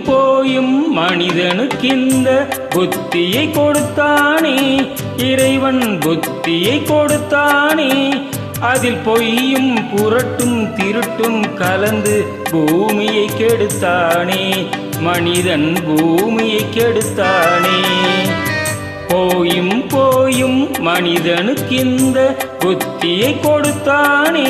போயும் மனிதனுக்கிந்த புத்தியை கொடுத்தானே, இறைவன் புத்தியை கொடுத்தானே. அதில் பொய்யும் புரட்டும் திருட்டும் கலந்து பூமியை கெடுத்தானே, மனிதன் பூமியை கெடுத்தானே. போயும் போயும் மனிதனுக்கிந்த புத்தியை கொடுத்தானே.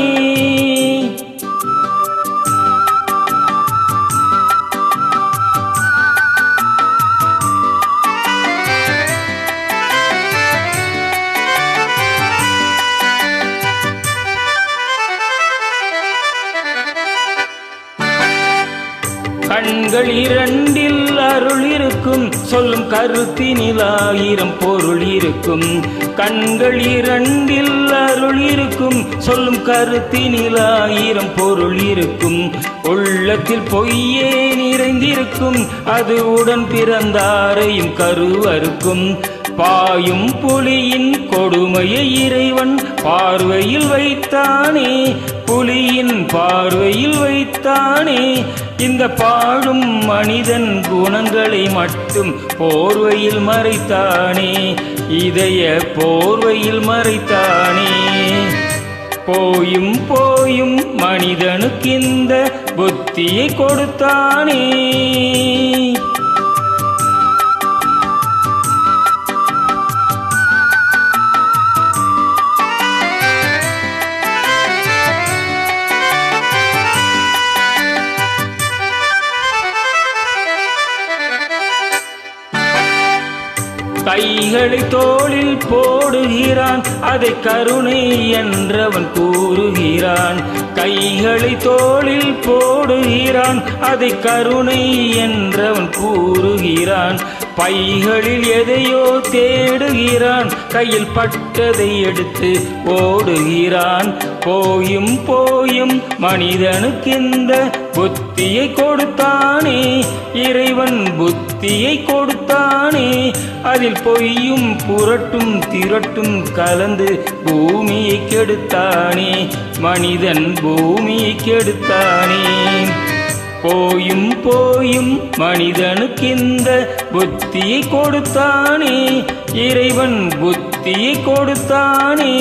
கண்கள் இரண்டில் அருள் இருக்கும், சொல்லும் கருத்தினில் 1000 பொருள் இருக்கும். கண்கள் இரண்டில் அருள் இருக்கும், சொல்லும் கருத்தினில் 1000 பொருள் இருக்கும். உள்ளத்தில் பொய்யே நிறைந்திருக்கும், அது உடன் பிறந்தாரையும் கருவறுக்கும். பாயும் புலியின் கொடுமையை இறைவன் பார்வையில் வைத்தானே, புலியின் பார்வையில் வைத்தானே. இந்த பாடும் மனிதன் குணங்களை மட்டும் போர்வையில் மறைத்தானே, இதய போர்வையில் மறைத்தானே. போயும் போயும் மனிதனுக்கிந்த புத்தியை கொடுத்தானே. கைகளை தோளில் போடுகிறான், அதை கருணை என்றவன் கூறுகிறான். கைகளை தோளில் போடுகிறான், அதை கருணை என்றவன் கூறுகிறான். பைகளில் எதையோ தேடுகிறான், கையில் பட்டதை எடுத்து ஓடுகிறான். போயும் போயும் மனிதனுக்கிந்த புத்தியை கொடுத்தானே, இறைவன் புத்தியை கொடுத்தானே. அதில் பொய்யும் புரட்டும் திரட்டும் கலந்து பூமியை கெடுத்தானே, மனிதன் பூமியை கெடுத்தானே. போயும் போயும் மனிதனுக்கிந்த புத்தியை கொடுத்தானே, இறைவன் புத்தியை கொடுத்தானே.